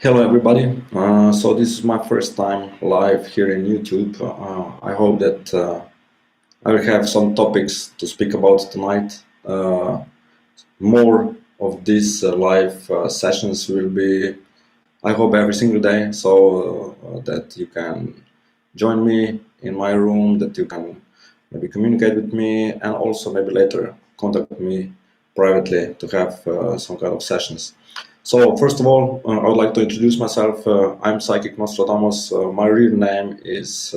Hello everybody. So this is my first time live here in YouTube. I hope that I will have some topics to speak about tonight. More of these live sessions will be, I hope, every single day, so that you can join me in my room, that you can maybe communicate with me, and also maybe later contact me privately to have some kind of sessions. So first of all, I would like to introduce myself. I'm Psychic Nostradamus. My real name is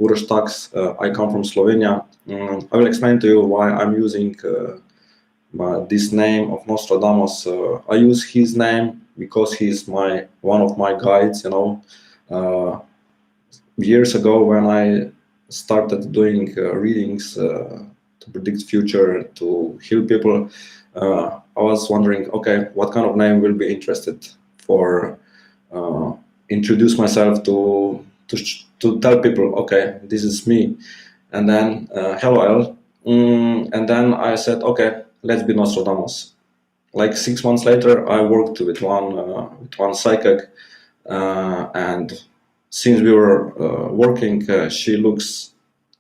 Uroš Tax. I come from Slovenia. I will explain to you why I'm using this name of Nostradamus. I use his name because he's one of my guides. Uh, Years ago when I started doing readings to predict future, to heal people, I was wondering, okay, what kind of name will be interested for introduce myself to tell people, okay, this is me, and then hello L, and then I said, okay, let's be Nostradamus. Like 6 months later, I worked with one psychic, and since we were working, she looks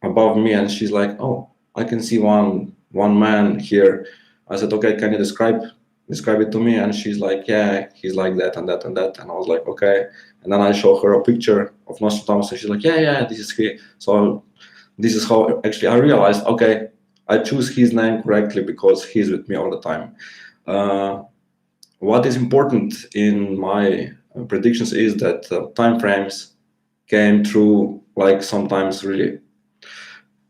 above me and she's like, "Oh, I can see one man here." I said, "Okay, can you describe it to me?" And she's like, "Yeah, he's like that and that and that." And I was like, "Okay." And then I show her a picture of Nostradamus, and she's like, "Yeah, this is he." So this is how actually I realized, okay, I choose his name correctly because he's with me all the time. Uh, what is important in my predictions is that time frames came through, like sometimes really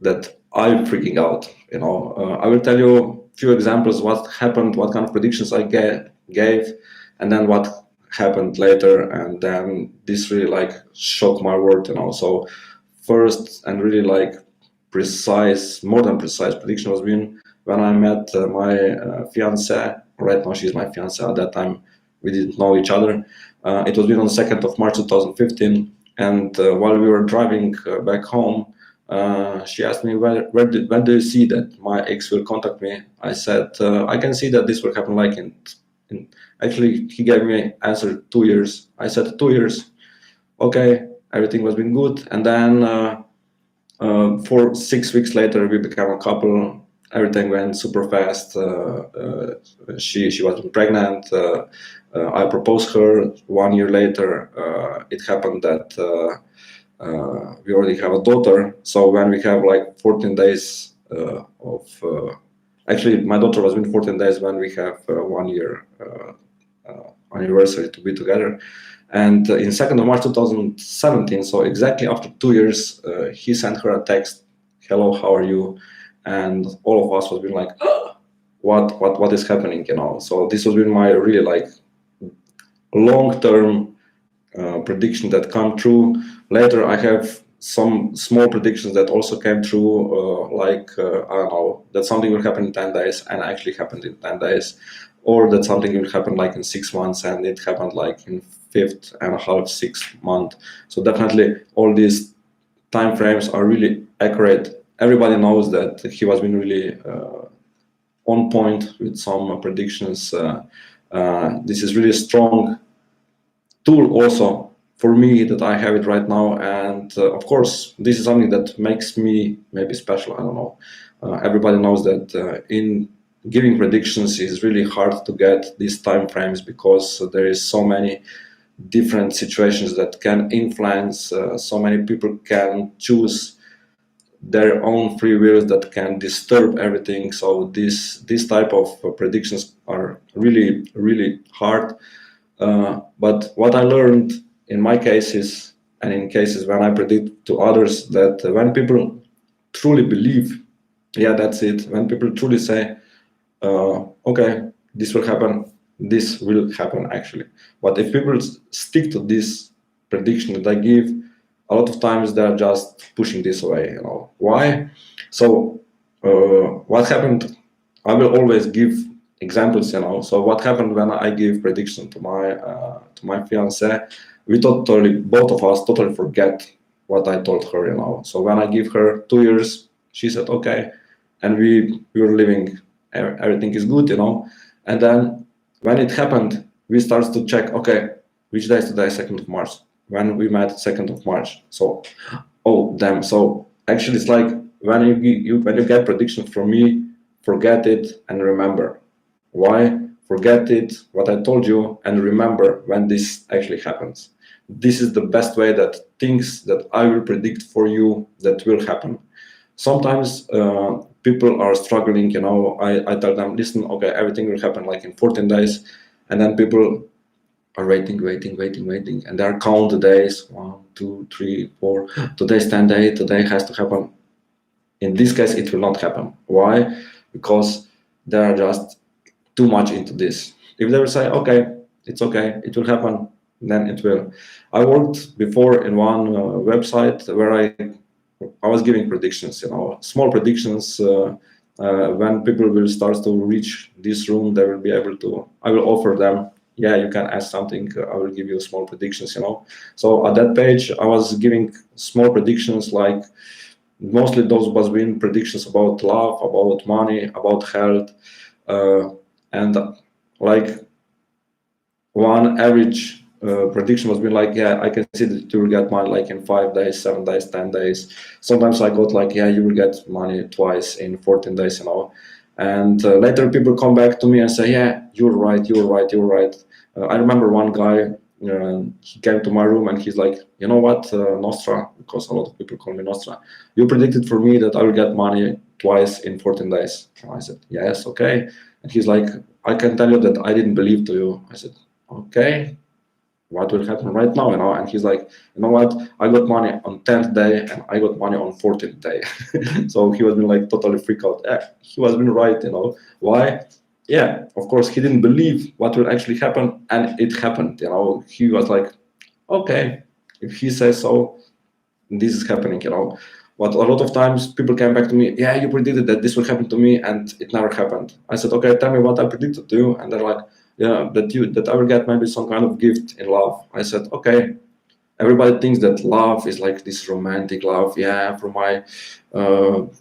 that I'm freaking out. I will tell you a few examples what happened, what kind of predictions I gave, and then what happened later, and then this really like shocked my world. So first and really like precise, more than precise prediction was when I met my fiance. Right now she's my fiance. At that time we didn't know each other. It was on the 2nd of March 2015, and while we were driving back home, she asked me, when do you see that my ex will contact me? I said, I can see that this will happen like in actually he gave me answer 2 years. I said 2 years. Okay, everything was been good. And then for 6 weeks later, we became a couple. Everything went super fast. She was pregnant. I proposed her. 1 year later, it happened that we already have a daughter. So when we have like 14 days of actually, my daughter was been 14 days when we have 1 year anniversary to be together. And in 2nd of March 2017, so exactly after 2 years, he sent her a text, "Hello, how are you?" And all of us was been like, "Oh, what is happening?" So this was been my really like long-term prediction that come true. Later, I have some small predictions that also came true, I don't know, that something will happen in 10 days and actually happened in 10 days, or that something will happen like in 6 months and it happened like in fifth and a half, 6 month. So definitely all these time frames are really accurate. Everybody knows that he was been really on point with some predictions. This is really strong tool also for me that I have it right now, and of course this is something that makes me maybe special. I don't know. Everybody knows that in giving predictions is really hard to get these time frames because there is so many different situations that can influence. So many people can choose their own free wills that can disturb everything. So this type of predictions are really hard. But what I learned in my cases and in cases when I predict to others, that when people truly believe, yeah, that's it. When people truly say, okay, this will happen actually. But if people stick to this prediction that I give, a lot of times they're just pushing this away. Why? So what happened? I will always give examples. So what happened when I give prediction to my fiance? We both of us totally forget what I told her. So when I give her 2 years, she said okay, and we were living. Everything is good. And then when it happened, we started to check. Okay, which day is today? 2nd of March. When we met, 2nd of March. So, oh damn. So actually, it's like when you get prediction from me, forget it and remember. Why? Forget it, what I told you, and remember when this actually happens. This is the best way that things that I will predict for you that will happen. Sometimes people are struggling, I tell them, listen, okay, everything will happen like in 14 days. And then people are waiting, and they are count the days, 1, 2, 3, 4, today's 10 day, today has to happen. In this case, it will not happen. Why? Because they are just too much into this. If they will say, okay, it's okay, it will happen, then it will. I worked before in one website where I was giving predictions, small predictions. When people will start to reach this room, they will be able to, I will offer them, yeah, you can ask something, I will give you small predictions, So at that page, I was giving small predictions, like mostly those was being predictions about love, about money, about health, and like one average prediction was being like, yeah, I can see that you will get money like in 5 days, 7 days, 10 days. Sometimes I got like, yeah, you will get money twice in 14 days, And later people come back to me and say, yeah, you're right. I remember one guy, he came to my room and he's like, you know what, Nostra, because a lot of people call me Nostra, you predicted for me that I will get money twice in 14 days. And I said, yes, okay. And he's like, I can tell you that I didn't believe to you. I said, okay, what will happen right now, And he's like, you know what, I got money on 10th day and I got money on 14th day. So he was been like totally freaked out. Yeah, he was been right, Why? Yeah, of course, he didn't believe what will actually happen, and it happened, He was like, okay, if he says so, this is happening, But a lot of times people came back to me, yeah, you predicted that this will happen to me, and it never happened. I said, okay, tell me what I predicted to you. And they're like, yeah, that I will get maybe some kind of gift in love. I said, okay, everybody thinks that love is like this romantic love. Yeah, for my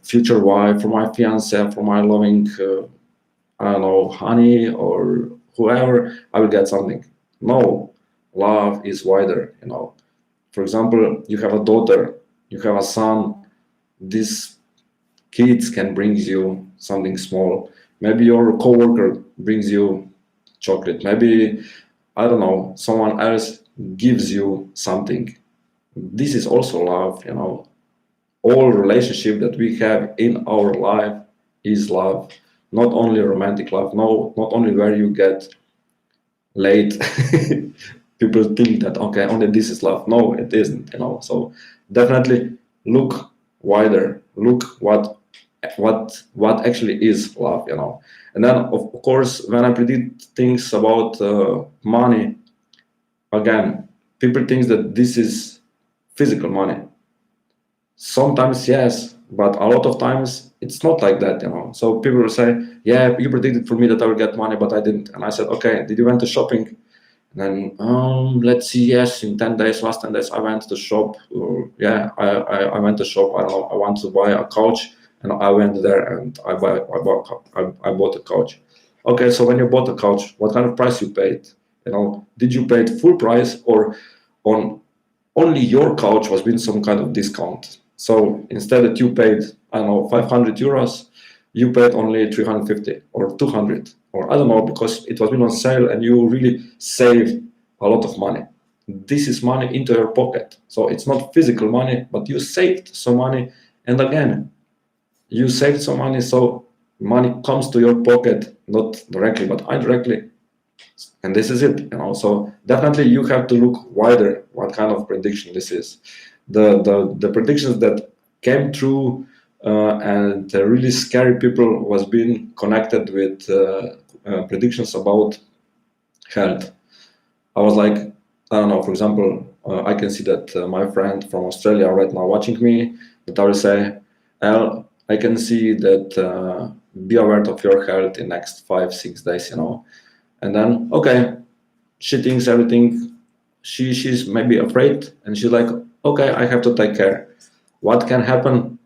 future wife, for my fiance, for my loving, I don't know, honey or whoever, I will get something. No, love is wider, For example, you have a daughter, you have a son, these kids can bring you something small. Maybe your coworker brings you chocolate. Maybe, I don't know, someone else gives you something. This is also love, All relationship that we have in our life is love. Not only romantic love, no, not only where you get laid. People think that, okay, only this is love. No, it isn't, So definitely look wider. Look what actually is love, And then, of course, when I predict things about money, again, people think that this is physical money. Sometimes yes, but a lot of times it's not like that, So people will say, yeah, you predicted for me that I will get money, but I didn't. And I said, okay, did you went to shopping? And then let's see, yes, in 10 days, last 10 days, I went to shop. Yeah, I went to shop. I don't know, I want to buy a couch, and I went there and I bought a couch. Okay, so when you bought a couch, what kind of price you paid? Did you pay full price, or on only your couch was with some kind of discount? So instead that you paid, I don't know, 500 euros, you paid only 350 or 200, or I don't know, because it was been on sale and you really saved a lot of money. This is money into your pocket. So it's not physical money, but you saved some money. And again, you saved some money, so money comes to your pocket, not directly, but indirectly. And this is it, So definitely you have to look wider what kind of prediction this is. The predictions that came true and really scary people was being connected with predictions about health. I was like, I don't know, for example, I can see that my friend from Australia right now watching me, that I will say, Al, I can see that be aware of your health in next 5-6 days, And then, okay, she thinks everything, she's maybe afraid, and she's like, okay, I have to take care. What can happen?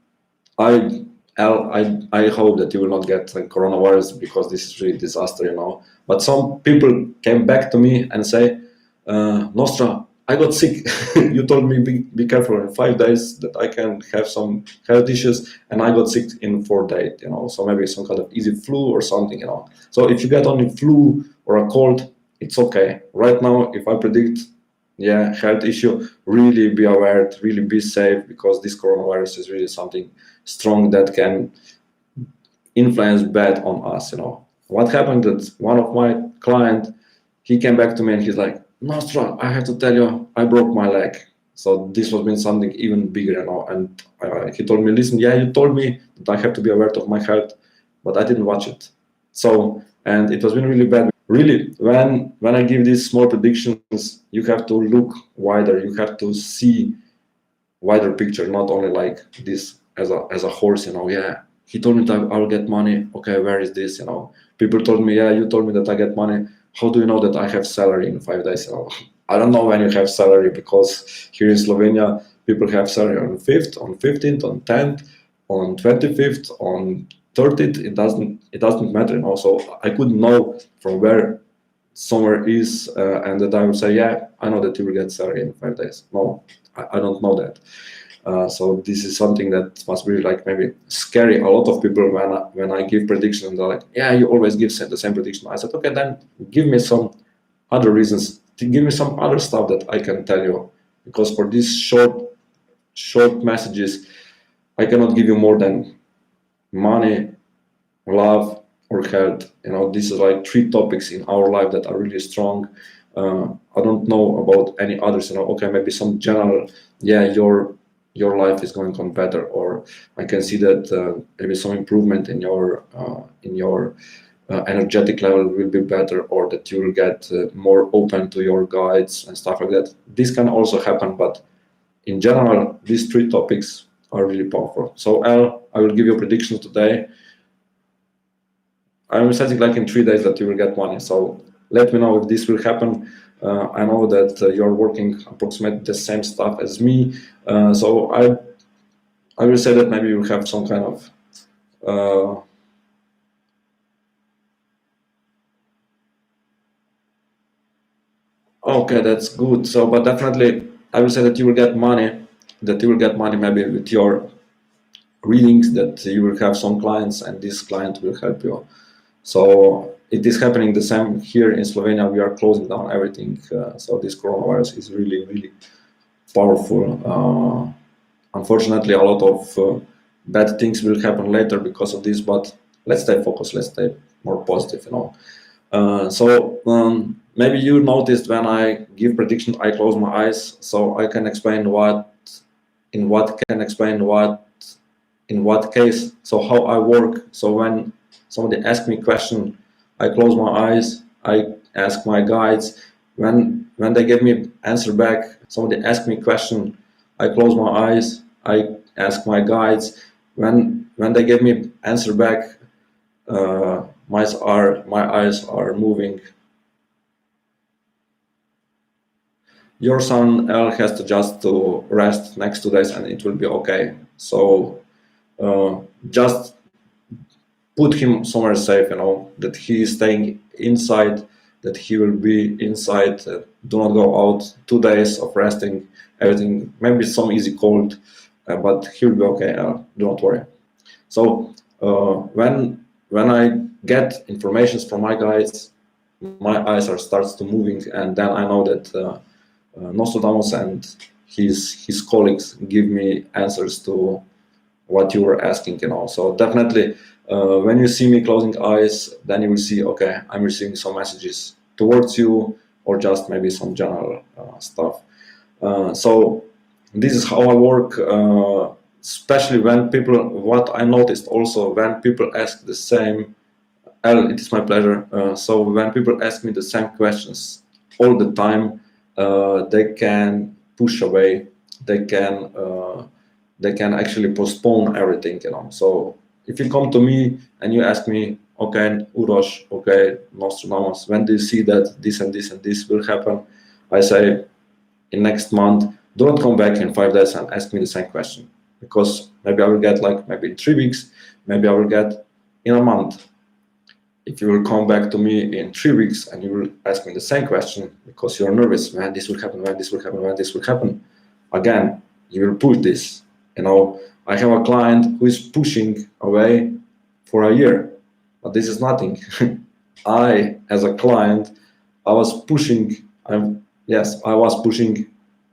I hope that you will not get coronavirus, because this is really disaster, But some people came back to me and say, Nostra, I got sick. You told me be careful in 5 days that I can have some health issues, and I got sick in 4 days. So maybe some kind of easy flu or something. So if you get only flu or a cold, it's okay. Right now, if I predict, health issue, really be aware, really be safe, because this coronavirus is really something strong that can influence bad on us. What happened that one of my client, he came back to me and he's like, Nostra, I have to tell you, I broke my leg. So this was been something even bigger, and he told me, listen, you told me that I have to be aware of my health, but I didn't watch it. So, and it was been really bad. Really, when I give these small predictions, you have to look wider, you have to see wider picture, not only like this as a horse. He told me that I'll get money. Okay, where is this? People told me, you told me that I get money. How do you know that I have salary in 5 days? I don't know when you have salary, because here in Slovenia, people have salary on 5th, on 15th, on 10th, on 25th, on 30th. It doesn't matter. So I couldn't know from where somewhere is, and that I would say, I know that you will get salary in 5 days. No, I don't know that. So this is something that must be like maybe scary a lot of people when I give predictions, and they're like, you always give the same prediction. I said, okay, then give me some other reasons, give me some other stuff that I can tell you, because for these short messages, I cannot give you more than money, love, or health. This is like 3 topics in our life that are really strong. I don't know about any others. Okay, maybe some general, your life is going on better, or I can see that maybe some improvement in your energetic level will be better, or that you will get more open to your guides and stuff like that. This can also happen, but in general, these 3 topics are really powerful. So I will give you a prediction today. I'm setting like in 3 days that you will get money. So let me know if this will happen. I know that you're working approximately the same stuff as me. So I will say that maybe you will have some kind of okay, that's good. So, but definitely I will say that you will get money, maybe with your readings, that you will have some clients and this client will help you. So it is happening the same here in Slovenia. We are closing down everything. So this coronavirus is really, really powerful. Unfortunately, a lot of bad things will happen later because of this, but let's stay focused. Let's stay more positive, So maybe you noticed when I give prediction, I close my eyes, so I can explain in what case, so how I work. So when somebody asks me a question, I close my eyes, I ask my guides. When they give me answer back, somebody asks me a question, I close my eyes, I ask my guides. When they give me answer back, my eyes are moving. Your son L has to just to rest next 2 days and it will be okay. So just put him somewhere safe, that he is staying inside, that he will be inside. Do not go out. 2 days of resting, everything, maybe some easy cold, but he will be okay. Do not worry. So when I get informations from my guides, my eyes starts to moving, and then I know that Nostradamus and his colleagues give me answers to what you were asking. So definitely, when you see me closing eyes, then you will see, okay, I'm receiving some messages towards you, or just maybe some general stuff. So this is how I work. Especially when people, what I noticed also, when people ask the same, it is my pleasure. So when people ask me the same questions all the time, they can push away, they can actually postpone everything. So if you come to me and you ask me, okay, Uroš, okay, Nostradamus, when do you see that this and this and this will happen? I say, in next month. Don't come back in 5 days and ask me the same question, because maybe I will get like maybe in 3 weeks, maybe I will get in a month. if you will come back to me in 3 weeks and you will ask me the same question because you're nervous, when this will happen, when this will happen, when this will happen, again, you will push this. I have a client who is pushing away for a year, but this is nothing. I, as a client, I was pushing. I was pushing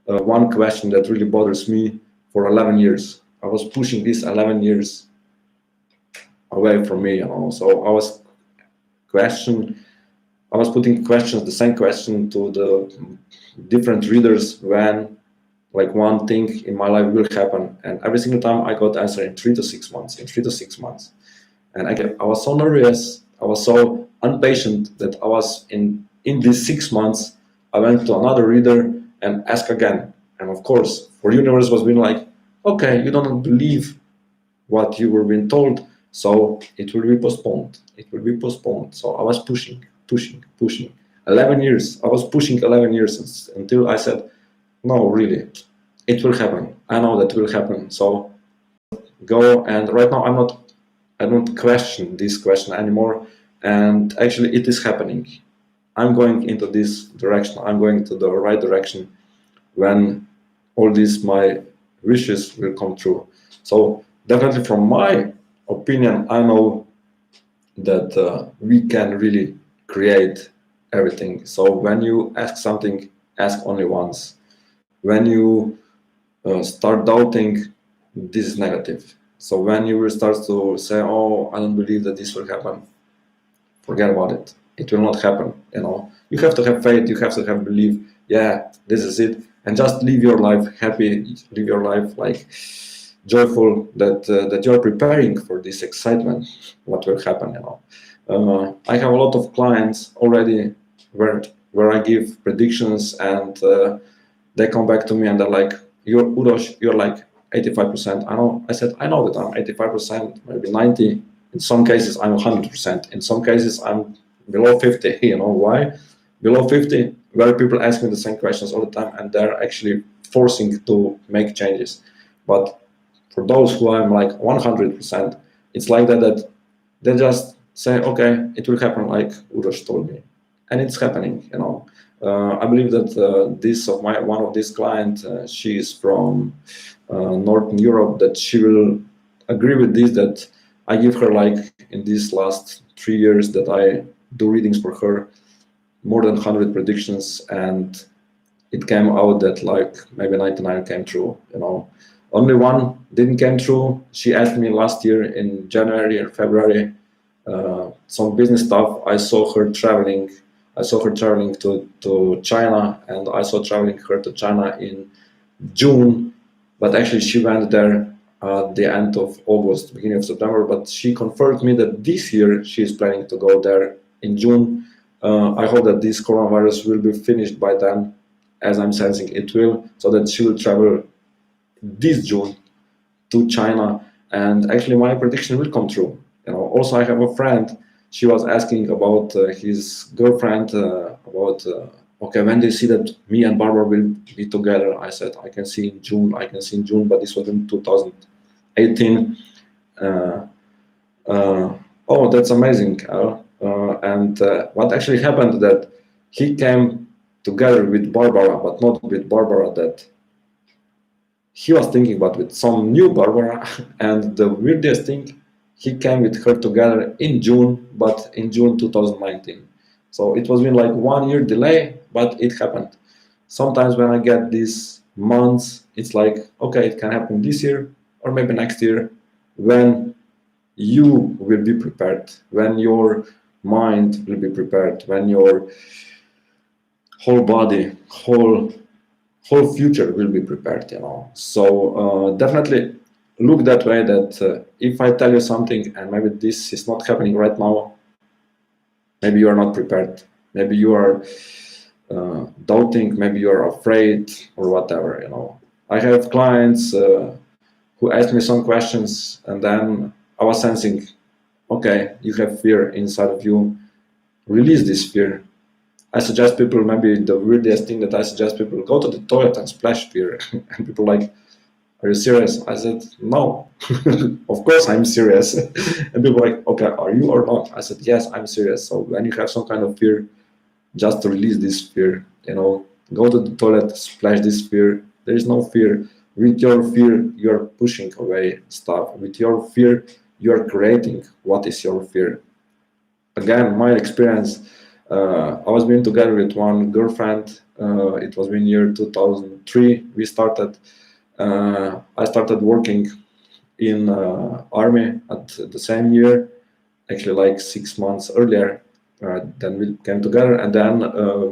one question that really bothers me for 11 years. I was pushing this 11 years away from me. So I was putting questions, the same question to the different readers when like one thing in my life will happen, and every single time I got answer in 3 to 6 months, and I was so nervous, I was so impatient that I was in these 6 months I went to another reader and asked again, and of course for universe was being like, okay, you don't believe what you were being told, so it will be postponed. So I was pushing 11 years. I was pushing 11 years until I said, no, really, it will happen. I know that will happen. So go. And right now I don't question this question anymore. And actually it is happening. I'm going into this direction. I'm going to the right direction when all these my wishes will come true. So definitely from my opinion, I know that we can really create everything. So when you ask something, ask only once. When you start doubting, this is negative. So when you will start to say, oh, I don't believe that this will happen, forget about it. It will not happen. You have to have faith, you have to have belief. Yeah, this is it. And just live your life happy, live your life like joyful that you're preparing for this excitement, what will happen. I have a lot of clients already where I give predictions, and they come back to me and they're like, you're Uroš, you're like 85%. I said, I know that I'm 85%, maybe 90. In some cases, I'm 100%. In some cases, I'm below 50. Why? Below 50, where people ask me the same questions all the time, and they're actually forcing to make changes. But for those who I'm like 100%, it's like that they just say, okay, it will happen like Uroš told me. And it's happening. I believe that one of these clients, she is from Northern Europe, that she will agree with this, that I give her, like, in these last 3 years that I do readings for her, more than 100 predictions, and it came out that like maybe 99 came true. Only one didn't came true. She asked me last year in January or February some business stuff. I saw her traveling to China, and I saw traveling her to China in June, but actually she went there at the end of August, beginning of September. But she confirmed me that this year she is planning to go there in June. I hope that this coronavirus will be finished by then, as I'm sensing it will, so that she will travel this June to China, and actually my prediction will come true. Also I have a friend, she was asking about his girlfriend, about okay, when do you see that me and Barbara will be together? I said, I can see in June, but this was in 2018. Oh, that's amazing. And what actually happened, that he came together with Barbara, but not with Barbara that he was thinking about, with some new Barbara. And the weirdest thing, he came with her together in June, but in June 2019. So it was been like 1 year delay, but it happened. Sometimes when I get these months, it's like, okay, it can happen this year or maybe next year, when you will be prepared, when your mind will be prepared, when your whole body, whole future will be prepared. So definitely look that way, that if I tell you something and maybe this is not happening right now, maybe you are not prepared, maybe you are doubting, maybe you are afraid or whatever. I have clients who ask me some questions, and then I was sensing, okay, you have fear inside of you, release this fear. I suggest people, maybe the weirdest thing that I suggest people, go to the toilet and splash fear. And people like, are you serious? I said, no, of course I'm serious. And people were like, okay, are you or not? I said, yes, I'm serious. So when you have some kind of fear, just to release this fear, go to the toilet, splash this fear. There is no fear. With your fear, you're pushing away stuff. With your fear, you're creating what is your fear. Again, my experience, I was being together with one girlfriend. It was in year 2003. I started working in army at the same year, actually like 6 months earlier. Then we came together, and then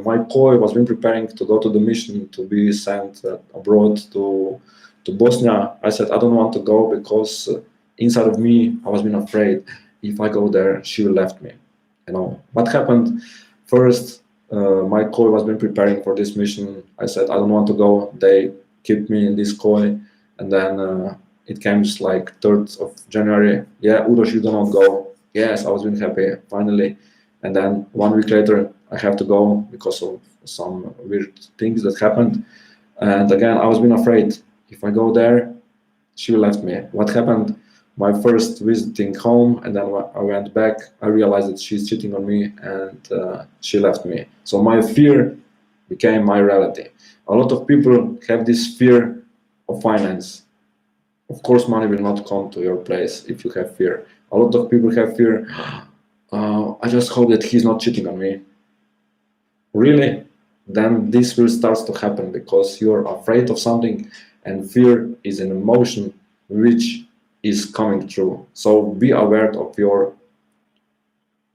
my boy was been preparing to go to the mission to be sent abroad to Bosnia. I said I don't want to go because inside of me I was been afraid if I go there she will left me. What happened first? My koi was been preparing for this mission. I said I don't want to go. They kept me in this koi, and then it came just like 3rd of January. Yeah, Udos, you do not go. Yes, I was been happy finally. And then 1 week later, I have to go because of some weird things that happened. And again, I was been afraid. If I go there, she left me. What happened? My first visiting home, and then when I went back, I realized that she's cheating on me, and she left me. So my fear became my reality. A lot of people have this fear of finance. Of course, money will not come to your place if you have fear. A lot of people have fear. I just hope that he's not cheating on me. Really? Then this will start to happen because you're afraid of something, and fear is an emotion which is coming true. So be aware of your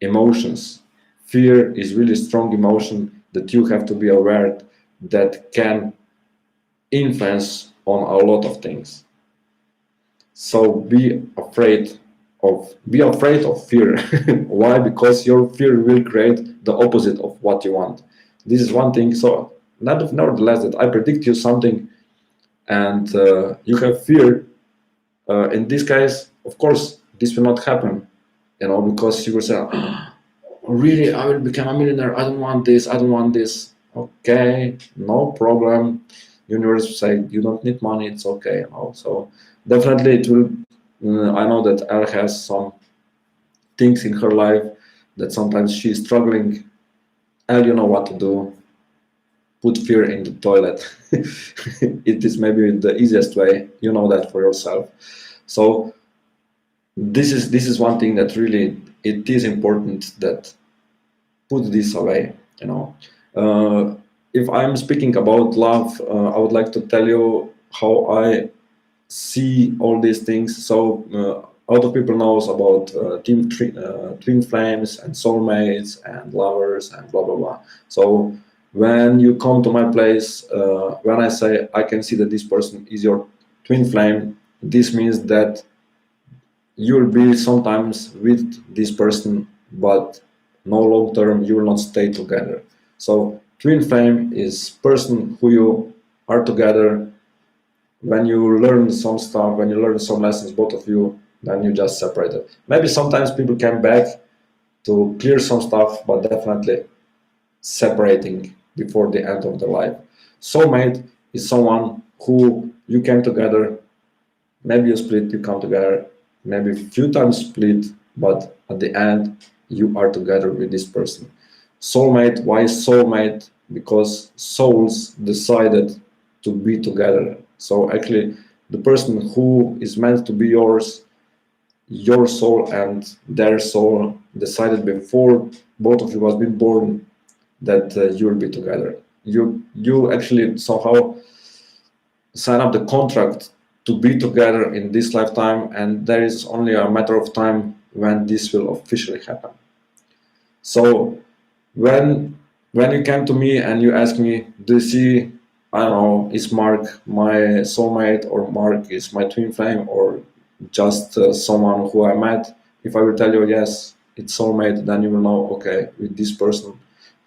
emotions. Fear is really strong emotion that you have to be aware that can influence on a lot of things. So be afraid of fear. Why? Because your fear will create the opposite of what you want. This is one thing. So nevertheless, that I predict you something, and you have fear. In this case, of course, this will not happen. Because you will say, oh, "Really, I will become a millionaire. I don't want this. I don't want this." Okay, no problem. Universe say you don't need money. It's okay. So definitely it will. I know that Elle has some things in her life that sometimes she's struggling. Elle, you know what to do. Put fear in the toilet. It is maybe the easiest way. You know that for yourself. So this is one thing that really it is important that put this away. If I'm speaking about love, I would like to tell you how I see all these things. So a lot of people knows about twin flames and soulmates and lovers and blah blah blah. So when you come to my place, when I say I can see that this person is your twin flame, this means that you'll be sometimes with this person, but no long term you will not stay together. So twin flame is person who you are together. When you learn some stuff, when you learn some lessons, both of you, then you just separated. Maybe sometimes people come back to clear some stuff, but definitely separating before the end of their life. Soulmate is someone who you came together, maybe you split, you come together, maybe a few times split, but at the end you are together with this person. Soulmate, why soulmate? Because souls decided to be together. So actually the person who is meant to be yours, your soul and their soul decided before both of you has been born that you will be together. You actually somehow sign up the contract to be together in this lifetime, and there is only a matter of time when this will officially happen. So when you came to me and you ask me, do you see, I don't know, is Mark my soulmate, or Mark is my twin flame, or just someone who I met? If I will tell you yes, it's soulmate, then you will know, okay, with this person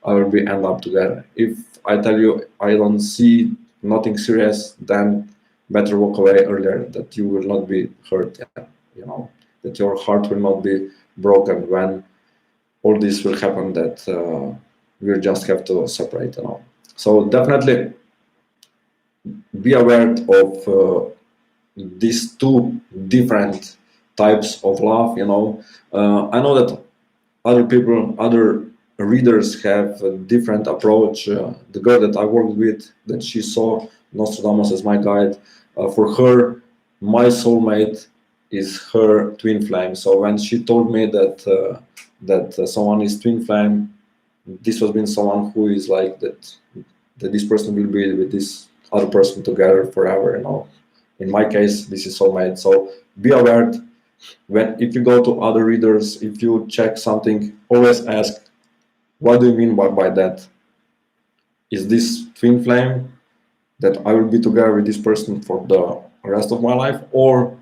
I will be end up together. If I tell you I don't see nothing serious, then better walk away earlier, that you will not be hurt, that your heart will not be broken when all this will happen, that we'll just have to separate. So definitely be aware of these two different types of love. I know that other readers have a different approach. The girl that I worked with, that she saw Nostradamus as my guide, for her, my soulmate is her twin flame. So when she told me that someone is twin flame, this was been someone who is like that this person will be with this other person together forever. In my case, this is soulmate. So be aware when, if you go to other readers, if you check something, always ask, what do you mean by that? Is this twin flame that I will be together with this person for the rest of my life, or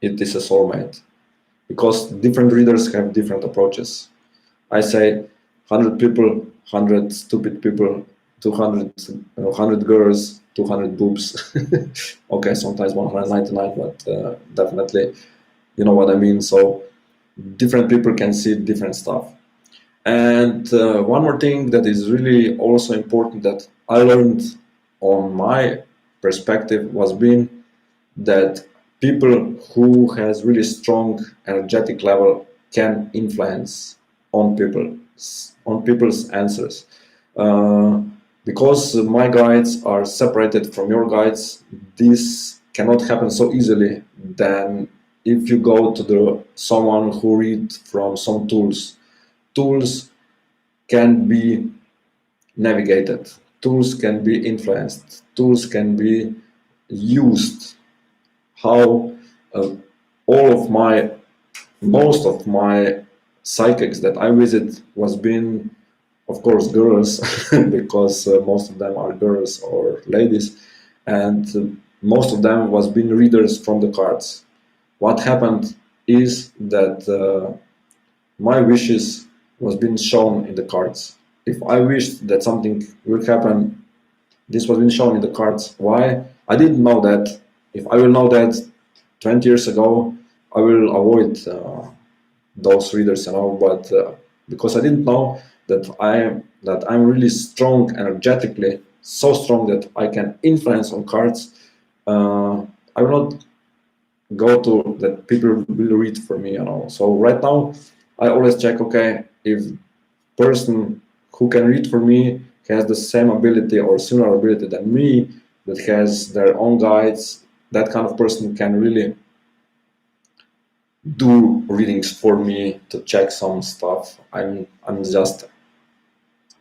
it is a soulmate? Because different readers have different approaches. I say 100 people, 100 stupid people, 200, 100 girls, 200 boobs. Okay, sometimes 199, but definitely, you know what I mean. So different people can see different stuff. And one more thing that is really also important that I learned on my perspective was being that people who has really strong energetic level can influence on people's answers. Uh, because my guides are separated from your guides, this cannot happen so easily than if you go to the someone who read from some tools. Tools can be navigated, tools can be influenced, tools can be used. How all of my most of my psychics that I visit was been, of course, girls, because most of them are girls or ladies, and most of them was been readers from the cards. What happened is that my wishes was being shown in the cards. If I wished that something will happen, this was being shown in the cards. Why? I didn't know that. If I will know that 20 years ago, I will avoid those readers, but because I didn't know that I'm really strong energetically, so strong that I can influence on cards, I will not go to that people will read for me. So right now, I always check. Okay, if person who can read for me has the same ability or similar ability than me, that has their own guides, that kind of person can really do readings for me to check some stuff. I'm just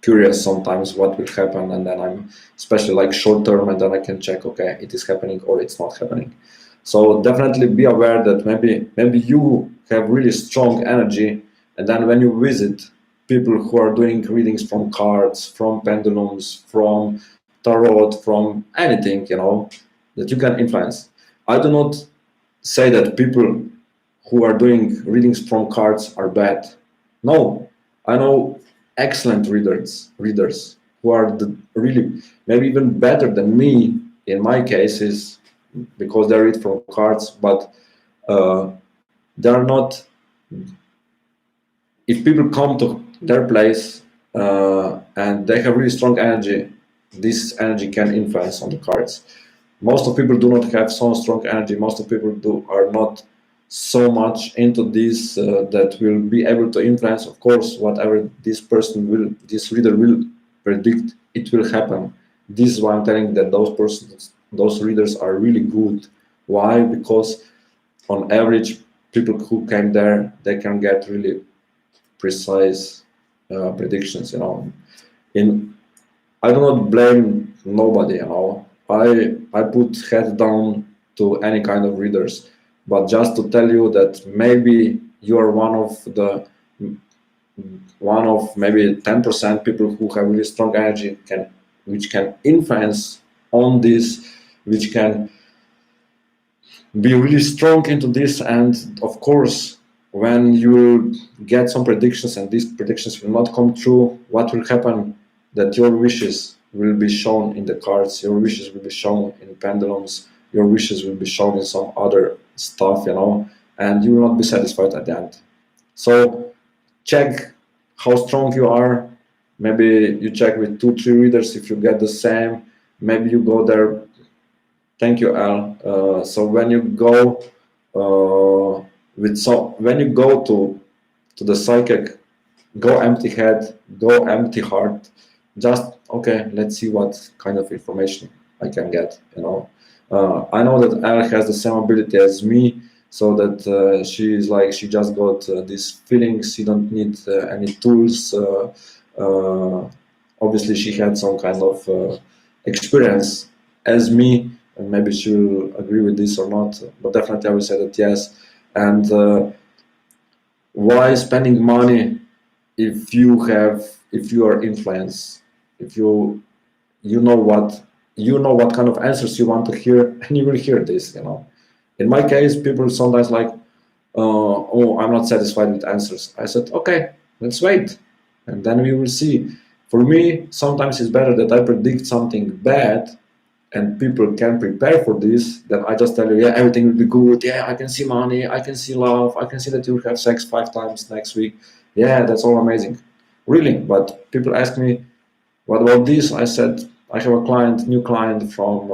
curious sometimes what will happen, and then I'm especially like short term, and then I can check, okay, it is happening or it's not happening. So definitely be aware that maybe you have really strong energy, and then when you visit people who are doing readings from cards, from pendulums, from tarot, from anything, that you can influence. I do not say that people who are doing readings from cards are bad. No, I know excellent readers who are really maybe even better than me in my cases, because they read from cards, but uh, they are not. If people come to their place and they have really strong energy, this energy can influence on the cards. Most of people do not have so strong energy. Most of people are not so much into this that will be able to influence. Of course, whatever this reader will predict, it will happen. This is why I'm telling that those readers are really good. Why? Because on average, people who came there, they can get really precise predictions. In I do not blame nobody. I put head down to any kind of readers, but just to tell you that maybe you are one of maybe 10% people who have really strong energy, which can influence on this, which can be really strong into this. And of course, when you get some predictions and these predictions will not come true, what will happen? That your wishes will be shown in the cards, your wishes will be shown in pendulums, your wishes will be shown in some other stuff, and you will not be satisfied at the end. So check how strong you are. Maybe you check with 2-3 readers. If you get the same, maybe you go there Thank you, Al. So when you go when you go to the psychic, go empty head, go empty heart. Just okay. Let's see what kind of information I can get. I know that Al has the same ability as me, so that she is like she just got these feelings. She don't need any tools. Obviously, she had some kind of experience as me, and maybe she will agree with this or not. But definitely, I will say that yes. And why spending money if you are influenced, if you know what kind of answers you want to hear, and you will hear this. In my case, people sometimes like, oh, I'm not satisfied with answers. I said, okay, let's wait, and then we will see. For me, sometimes it's better that I predict something bad and people can prepare for this, then I just tell you, yeah, everything will be good. Yeah, I can see money, I can see love, I can see that you will have sex 5 times next week. Yeah, that's all amazing. Really. But people ask me, what about this? I said, I have a new client from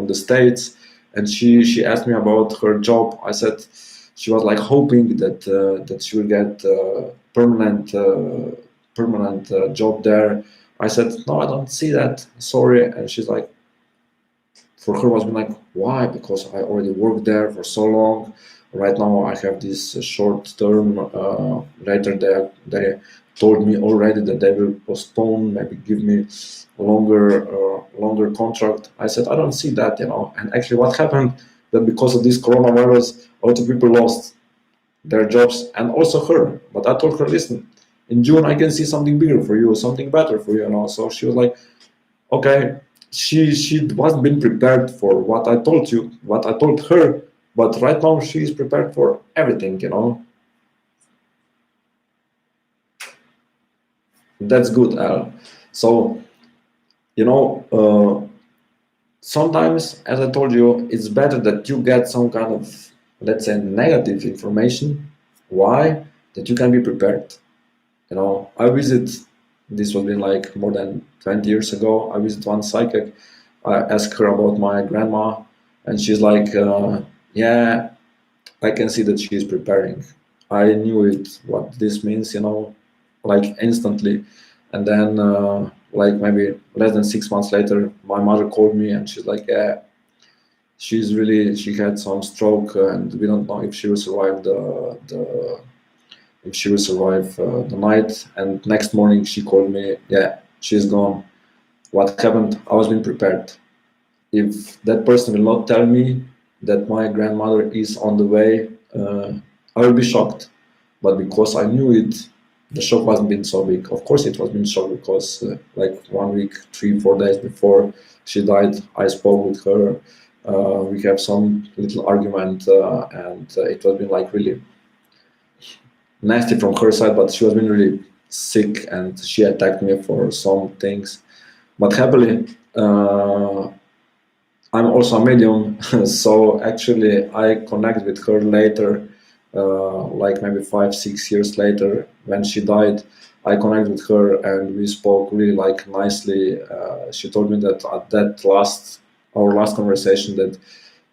the States, and she asked me about her job. I said she was like hoping that she will get permanent job there. I said, no, I don't see that. Sorry. And she's like, for her was been like, why? Because I already worked there for so long. Right now I have this short term. Later they told me already that they will postpone, maybe give me a longer contract. I said I don't see that. And actually, what happened that because of this coronavirus, a lot of people lost their jobs, and also her. But I told her, listen, in June I can see something bigger for you, something better for you. So she was like, okay, she wasn't been prepared for what I told you, what I told her, but right now she is prepared for everything. That's good, Al. So you know, sometimes, as I told you, it's better that you get some kind of, let's say, negative information. Why? That you can be prepared. I visit. This was been like more than 20 years ago. I visit one psychic. I asked her about my grandma, and she's like, "Yeah, I can see that she's preparing. I knew it. What this means, like instantly." And then, like maybe less than 6 months later, my mother called me, and she's like, "Yeah, she had some stroke, and we don't know if she will survive the night." And next morning, she called me, "Yeah, she's gone. What happened? I was being prepared. If that person will not tell me that my grandmother is on the way, I will be shocked. But because I knew it, the shock wasn't been so big. Of course, it was been shock because like 1 week, 3, 4 days before she died, I spoke with her. We have some little argument, and it was been like really nasty from her side. But she was been really sick, and she attacked me for some things. But happily, I'm also a medium, so actually I connect with her later, like maybe 5, 6 years later when she died. I connect with her and we spoke really like nicely. She told me that at our last conversation, that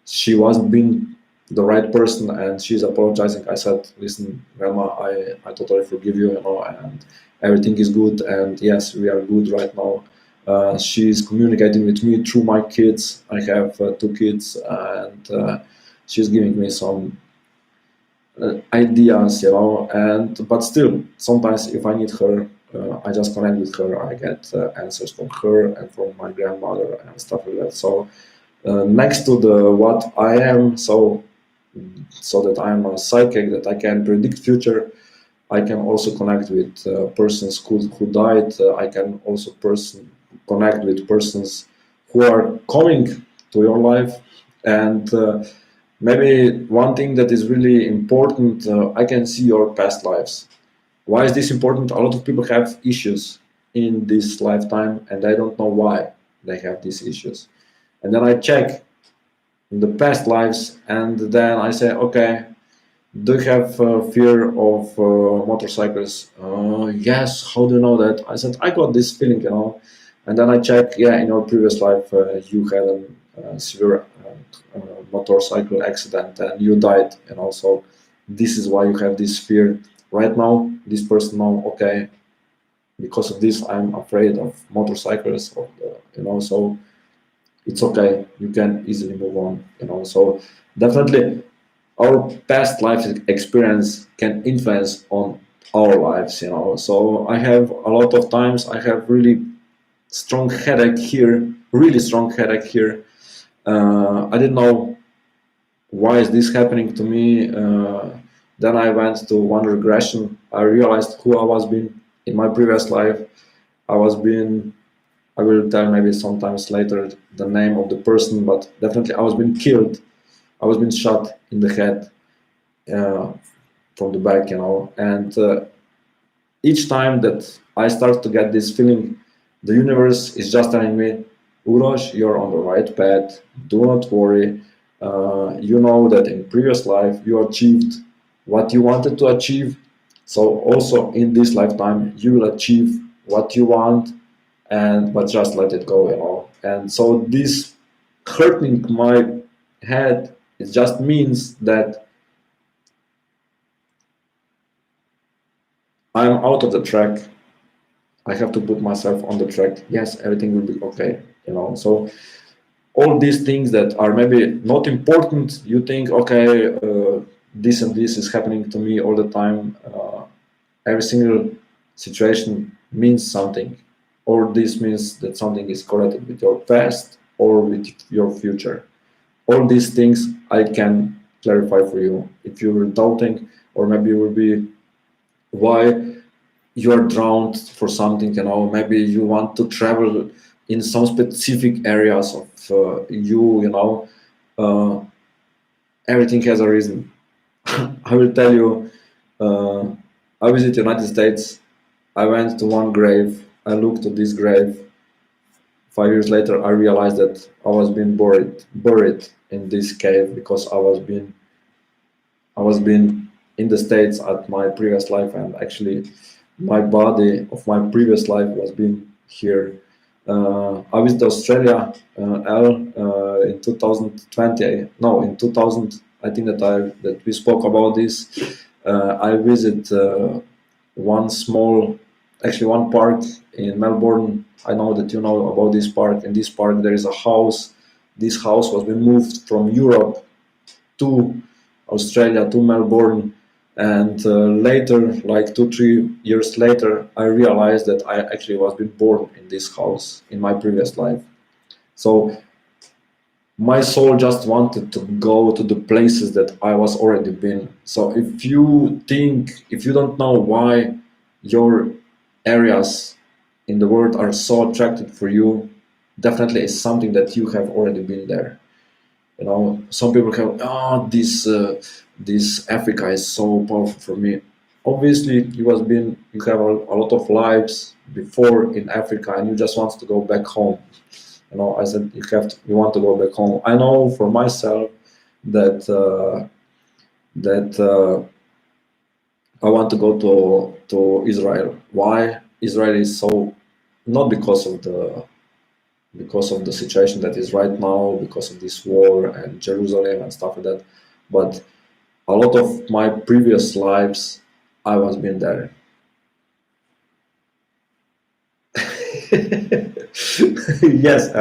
she wasn't being the right person and she's apologizing. I said, listen, Grandma, I totally forgive you, and everything is good. And yes, we are good right now. She's communicating with me through my kids. I have 2 kids, and she's giving me some ideas. And but still, sometimes if I need her, I just connect with her. I get answers from her and from my grandmother and stuff like that. So next to the what I am, so that I'm a psychic, that I can predict future. I can also connect with persons who died. I can also connect with persons who are coming to your life. And maybe one thing that is really important, I can see your past lives. Why is this important? A lot of people have issues in this lifetime, and I don't know why they have these issues. And then I check in the past lives, and then I say, okay, do you have fear of motorcycles? Yes. How do you know that? I said, I got this feeling. And then I check, yeah, in your previous life, you had severe motorcycle accident and you died, so this is why you have this fear right now. This person know, okay, because of this I'm afraid of motorcycles, or so it's okay, you can easily move on, so definitely our past life experience can influence on our lives, so I have a lot of times I have really strong headache here, really strong headache here. I didn't know why is this happening to me. Then I went to one regression. I realized who I was being in my previous life. I was being, I will tell maybe sometimes later the name of the person, but definitely I was being killed. I was being shot in the head uh, from the back, and each time that I start to get this feeling, the universe is just telling me, Urosh, you're on the right path. Do not worry. You know that in previous life you achieved what you wanted to achieve. So also in this lifetime you will achieve what you want, and but just let it go, And so this hurting my head, it just means that I'm out of the track. I have to put myself on the track. Yes, everything will be okay, So all these things that are maybe not important, you think, okay, this and this is happening to me all the time. Every single situation means something, or this means that something is correlated with your past or with your future. All these things I can clarify for you. If you were doubting, or maybe you will be, why you're drawn for something, maybe you want to travel in some specific areas of uh, everything has a reason. I will tell you, uh, I visit United States. I went to one grave. I looked at this grave. 5 years later, I realized that I was being buried in this cave because I was being in the States at my previous life, and actually my body of my previous life was being here. I visited Australia, in 2020. No, in 2000. I think that we spoke about this. I visit one park in Melbourne. I know that you know about this park. In this park, there is a house. This house was been moved from Europe to Australia, to Melbourne, and later, like 2-3 years later, I realized that I actually was been born in this house in my previous life. So my soul just wanted to go to the places that I was already been. So if you don't know why your areas in the world are so attractive for you, definitely it's something that you have already been there. Some people have, this Africa is so powerful for me. Obviously, you have a lot of lives before in Africa, and you just want to go back home. I said you want to go back home. I know for myself that I want to go to Israel. Why Israel is so, not because of the situation that is right now, because of this war and Jerusalem and stuff like that, but a lot of my previous lives, I was been there. Yes,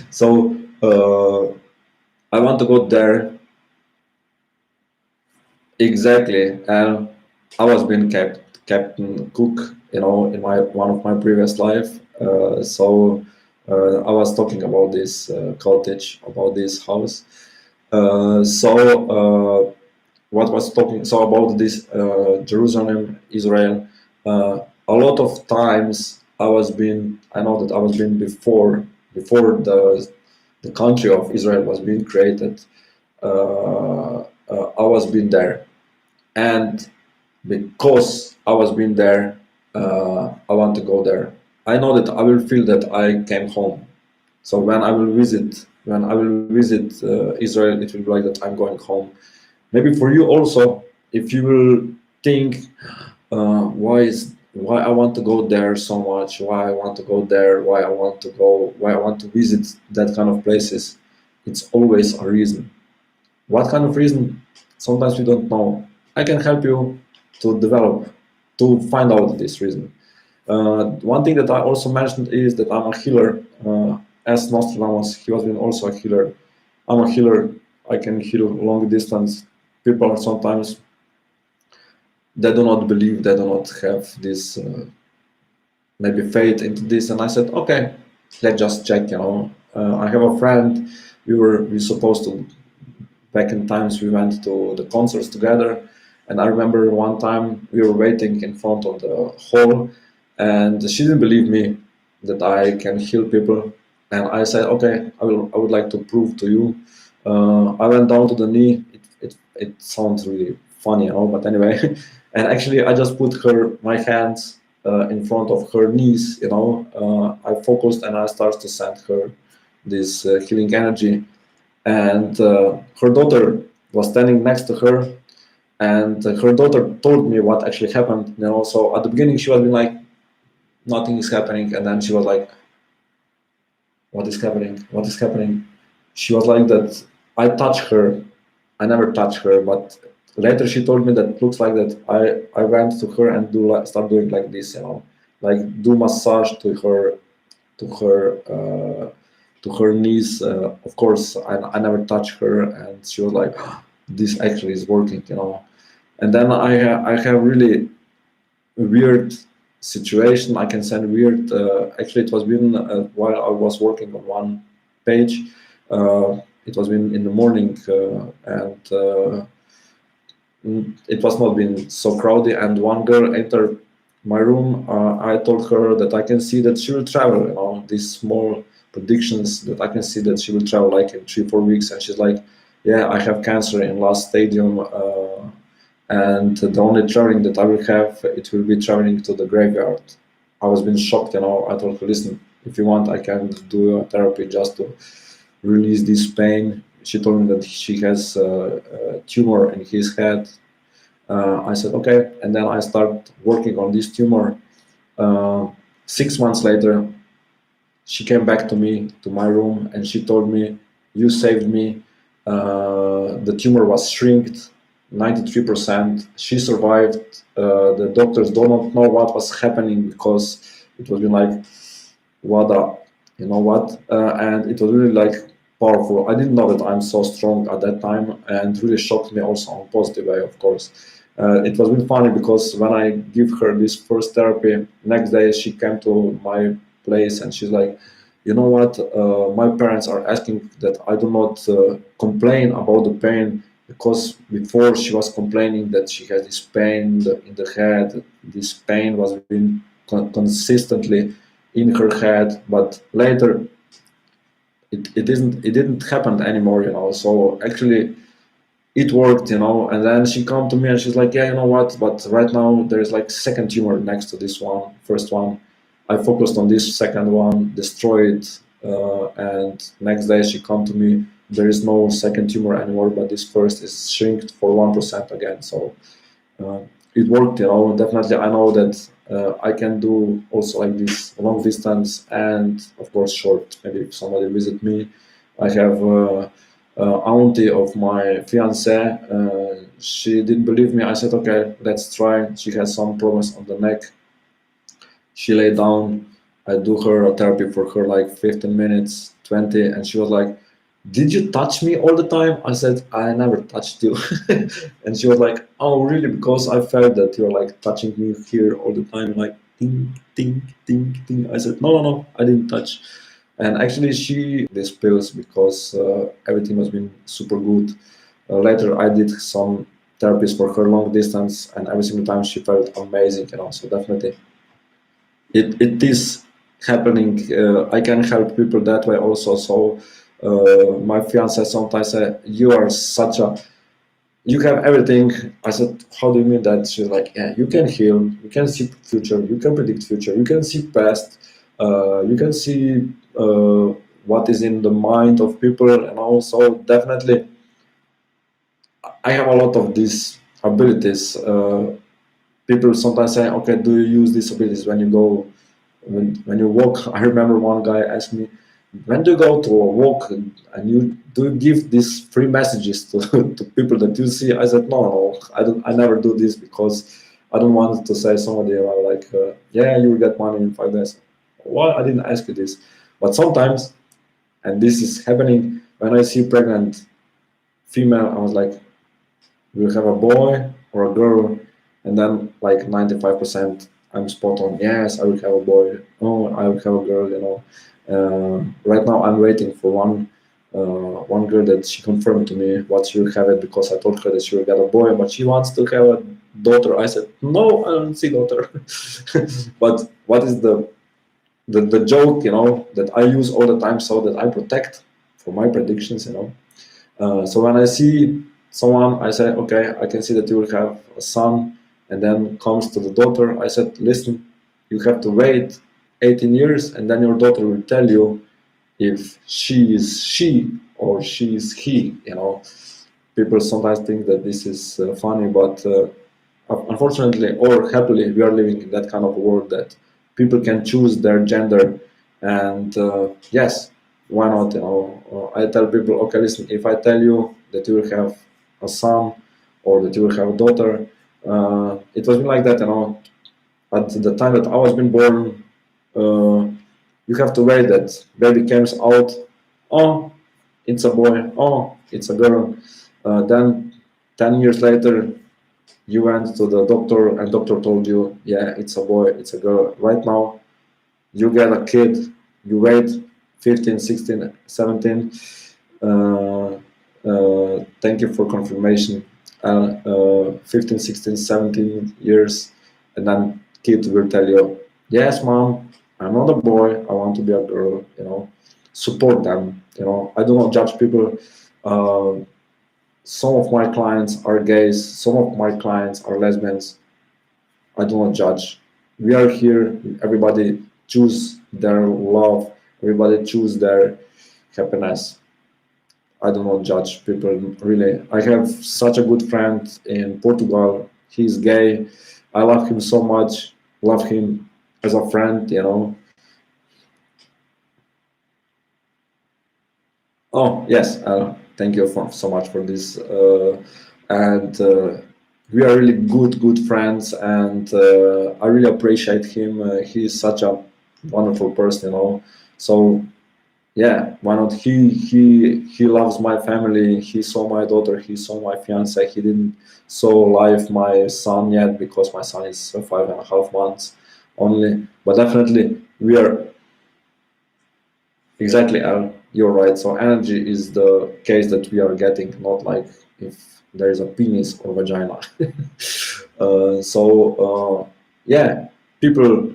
so I want to go there exactly, and I was being Captain Cook, in my one of my previous life. So I was talking about this cottage, about this house. What was talking so about this Jerusalem, Israel. A lot of times I know that I was being before the country of Israel was being created. I was being there, and because I was being there, I want to go there. I know that I will feel that I came home. So when I will visit Israel, it will be like that I'm going home. Maybe for you also, if you will think, why I want to go there so much, why I want to go there, why I want to visit that kind of places. it's always a reason. What kind of reason? Sometimes we don't know. I can help you to develop, to find out this reason. One thing that I also mentioned is that I'm a healer. As Nostradamus, he was also a healer. I'm a healer. I can heal long distance. People sometimes they do not believe, they do not have this maybe faith into this. And I said, okay, let's just check. I have a friend. We supposed to back in times we went to the concerts together, and I remember one time we were waiting in front of the hall, and she didn't believe me that I can heal people, and I said, okay, I would like to prove to you. I went down to the knee. It sounds really funny, but anyway, and actually I just put my hands in front of her knees. I focused and I started to send her this healing energy, and her daughter was standing next to her, and her daughter told me what actually happened. So at the beginning she was like, nothing is happening, and then she was like, what is happening, what is happening? She was like that. I touched her. I never touched her, but later she told me that looks like that I went to her and start doing like this, like do massage to her to her knees. Of course, I never touched her, and she was like, "This actually is working," And then I have really weird situation. I can send weird. Actually, it was been while I was working on one page. It was been in the morning, and it was not been so crowded. And one girl entered my room. I told her that I can see that she will travel. These small predictions that I can see that she will travel like in 3-4 weeks. And she's like, "Yeah, I have cancer in last stadium, and the only traveling that I will have, it will be traveling to the graveyard." I was being shocked. I told her, "Listen, if you want, I can do a therapy just to release this pain." She told me that she has a tumor in his head. I said, okay. And then I started working on this tumor. 6 months later, she came back to me, to my room, and she told me, "You saved me. The tumor was shrinked 93%. She survived. The doctors do not know what was happening because it was like, what a, what?" And it was really like powerful. I didn't know that I'm so strong at that time, and really shocked me also in a positive way, of course. It was really funny because when I give her this first therapy, next day she came to my place and she's like, "You know what? My parents are asking that I do not complain about the pain, because before she was complaining that she has this pain in the head. This pain was being consistently in her head, but later it didn't happen anymore, So actually it worked, And then she come to me and she's like, "Yeah, you know what? But right now there is like second tumor next to this one, first one. I focused on this second one, destroyed, and next day she come to me. There is no second tumor anymore, but this first is shrinked for 1% again." So it worked, Definitely, I know that I can do also like this long distance and of course short. Maybe if somebody visit me, I have. Auntie of my fiance, she didn't believe me. I said, okay, let's try. She has some problems on the neck. She lay down. I do her a therapy for her like 15 minutes, 20, and she was like, "Did you touch me all the time?" I said, "I never touched you." And she was like, "Oh, really? Because I felt that you're like touching me here all the time, like ting, ting, ting, ting." I said, "No, no, no, I didn't touch." And actually, she these pills because everything was been super good. Later, I did some therapies for her long distance, and every single time she felt amazing. So definitely, it is happening. I can help people that way also. So my fiance sometimes say, "You are such a, you have everything." I said, "How do you mean that?" She's like, "Yeah, you can heal, you can see future, you can predict future, you can see past, you can see what is in the mind of people." And also definitely I have a lot of these abilities. People sometimes say, "Okay, do you use these abilities when you go, when you walk?" I remember one guy asked me, when do you go to a walk and you do you give these free messages to, to people that you see? I said, no, I never do this because I don't want to say somebody like, yeah, you will get money in 5 days. Well, I didn't ask you this. But sometimes, and this is happening, when I see pregnant female, I was like, will have a boy or a girl, and then like 95% I'm spot on. Yes, I will have a boy. Oh, I will have a girl. Right now I'm waiting for one girl that she confirmed to me what she will have it, because I told her that she will get a boy, but she wants to have a daughter. I said no, I don't see daughter. But what is the joke? That I use all the time so that I protect for my predictions. So when I see someone, I say, okay, I can see that you will have a son, and then comes to the daughter. I said, listen, you have to wait 18 years, and then your daughter will tell you if she is she or she is he. People sometimes think that this is funny, but unfortunately or happily, we are living in that kind of world that people can choose their gender. And yes, why not? I tell people, okay, listen, if I tell you that you will have a son or that you will have a daughter, it was like that. At the time that I was being born, uh, you have to wait that baby comes out. Oh, it's a boy. Oh, it's a girl. Then 10 years later, you went to the doctor and doctor told you, yeah, it's a boy, it's a girl. Right now, you get a kid, you wait 15, 16, 17. Thank you for confirmation. 15, 16, 17 years, and then kid will tell you, yes, mom, I'm not a boy, I want to be a girl. Support them. I do not judge people. Some of my clients are gays, some of my clients are lesbians. I do not judge. We are here, everybody choose their love, everybody choose their happiness. I do not judge people, really. I have such a good friend in Portugal. He's gay. I love him so much, love him as a friend. Oh, yes. Thank you so much for this. And we are really good friends, and I really appreciate him. He's such a wonderful person. So yeah, why not? He loves my family. He saw my daughter. He saw my fiance. He didn't saw live my son yet because my son is 5.5 months only. But definitely we are. Exactly, Al, you're right. So energy is the case that we are getting, not like if there is a penis or vagina. Yeah, people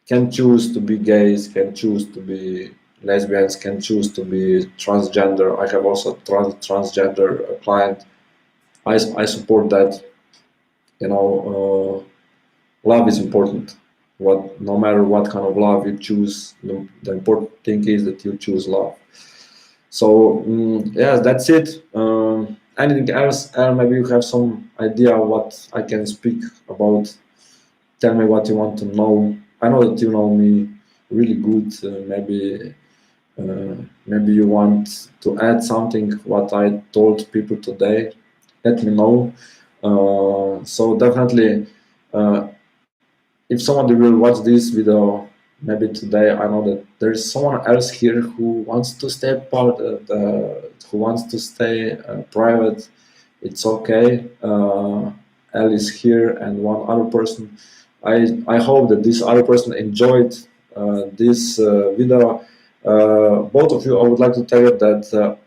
can choose to be gays, can choose to be lesbians, can choose to be transgender. I have also transgender client. I support that. Love is important. No matter what kind of love you choose, the important thing is that you choose love. So yeah, that's it. Anything else? Maybe you have some idea what I can speak about. Tell me what you want to know. I know that you know me really good. Maybe you want to add something what I told people today. Let me know. So definitely, uh, if somebody will watch this video maybe today, I know that there's someone else here who wants to stay who wants to stay private. It's okay. Elle is here and one other person. I hope that this other person enjoyed this video. Both of you, I would like to tell you that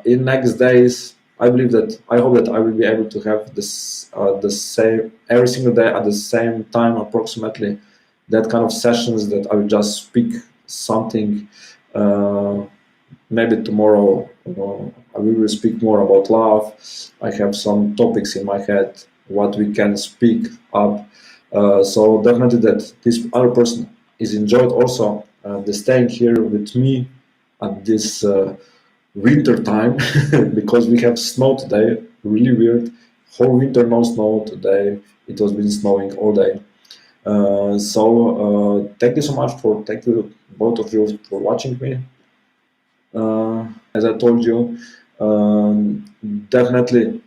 in next days, I hope that I will be able to have this the same every single day at the same time approximately, that kind of sessions that I will just speak something. Maybe tomorrow I will speak more about love. I have some topics in my head what we can speak up. So definitely that this other person is enjoyed also the staying here with me at this winter time because we have snow today. Really weird. Whole winter no snow today. It has been snowing all day. Thank you so much for both of you for watching me. As I told you, definitely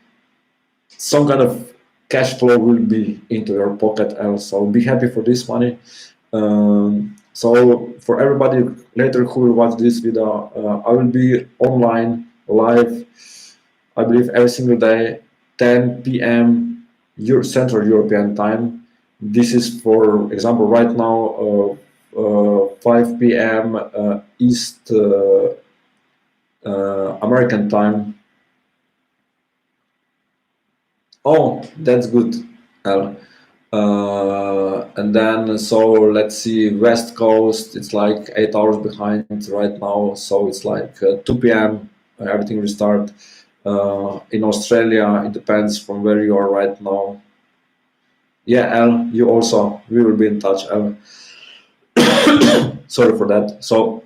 some kind of cash flow will be into your pocket, and so be happy for this money. So for everybody later who will watch this video, I will be online live, I believe every single day, 10 p.m. Central European time. This is, for example, right now 5 p.m. East American time. Oh, that's good, Al. And then, so let's see, West Coast, it's like 8 hours behind right now, so it's like 2 p.m. Everything will start. In Australia, it depends from where you are right now. Yeah, Al, you also, we will be in touch, Al. Sorry for that. So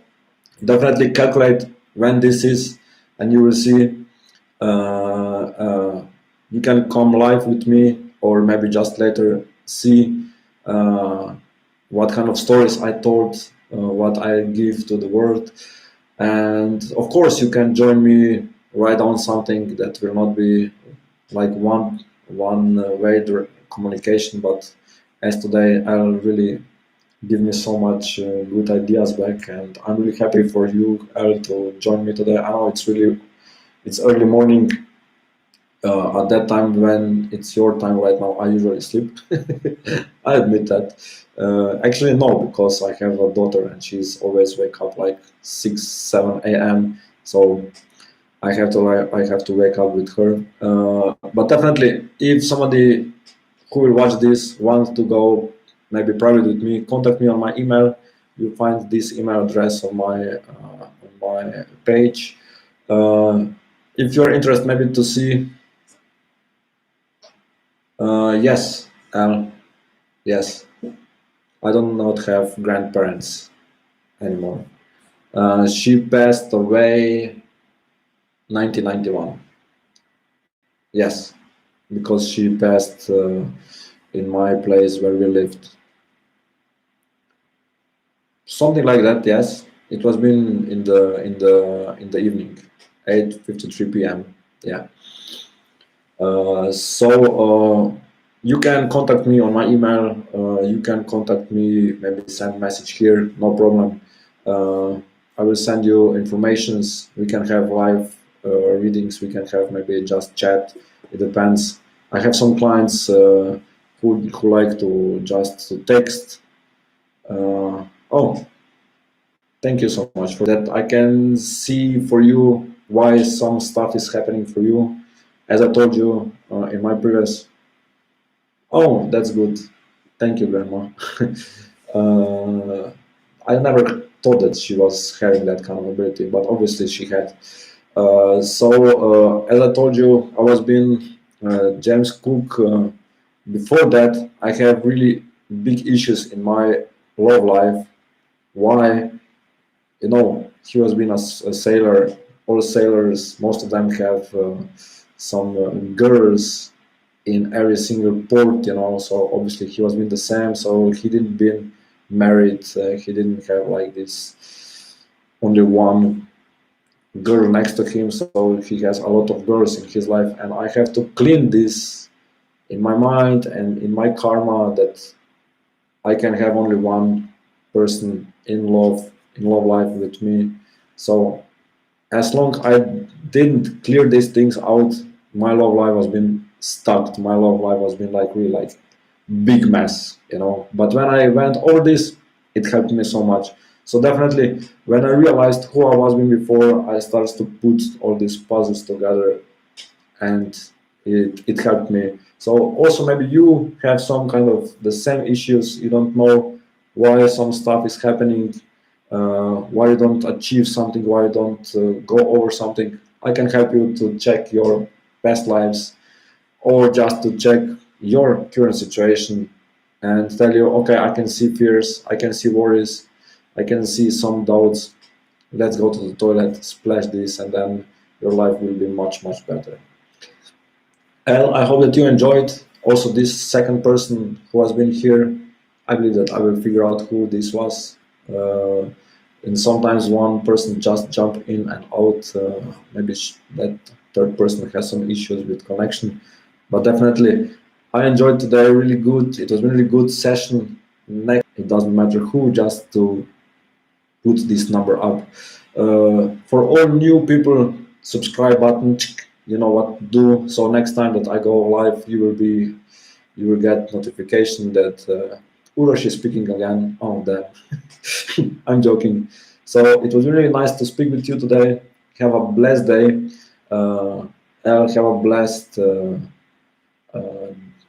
definitely calculate when this is, and you will see. You can come live with me, or maybe just later see what kind of stories I told, what I give to the world. And of course, you can join me, write down something that will not be like one way communication, but as today I'll really give me so much good ideas back, and I'm really happy for you, Al, to join me today. I know it's early morning at that time when it's your time right now. I usually sleep. I admit that. Actually, no, because I have a daughter and she's always wake up like 6, 7 a.m. So I have to wake up with her. But definitely, if somebody who will watch this wants to go maybe private with me, contact me on my email. You find this email address on my page. If you're interested, maybe to see. Yes, yes. I don't not have grandparents anymore. She passed away 1991. Yes, because she passed in my place where we lived. Something like that. Yes, it was been in the evening, 8:53 p.m. Yeah. So you can contact me on my email. You can contact me, maybe send message here, no problem. I will send you informations. We can have live readings. We can have maybe just chat. It depends. I have some clients who like to just to text. Oh, thank you so much for that. I can see for you why some stuff is happening for you. As I told you in my previous. Oh, that's good. Thank you, Grandma. uh, I never thought that she was having that kind of ability, but obviously she had. So, as I told you, I was being James Cook. Before that, I have really big issues in my love life. Why? He was being a sailor. All sailors, most of them have some girls in every single port, so obviously he was being the same, so he didn't been married, he didn't have like this only one girl next to him, so he has a lot of girls in his life, and I have to clean this in my mind and in my karma, that I can have only one person in love life with me. So as long I didn't clear these things out, my love life has been stuck. My love life has been like really like big mess. But when I went all this, it helped me so much. So definitely, when I realized who I was being before, I started to put all these puzzles together, and it helped me. So also maybe you have some kind of the same issues. You don't know why some stuff is happening, why you don't achieve something, why you don't go over something. I can help you to check your past lives, or just to check your current situation and tell you, okay, I can see fears, I can see worries, I can see some doubts. Let's go to the toilet, splash this, and then your life will be much, much better. Al, I hope that you enjoyed also this second person who has been here. I believe that I will figure out who this was. and sometimes one person just jump in and out. Maybe that third person has some issues with connection, but definitely I enjoyed today. Really good. It was a really good session. Next, it doesn't matter who, just to put this number up. For all new people, subscribe button. You know what to do. So next time that I go live, you will get notification that Urosh is speaking again. Oh, damn. I'm joking. So it was really nice to speak with you today. Have a blessed day. Have a blessed uh,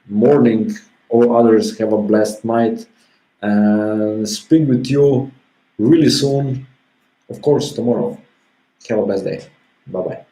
morning. All others have a blessed night. And speak with you really soon. Of course, tomorrow. Have a blessed day. Bye bye.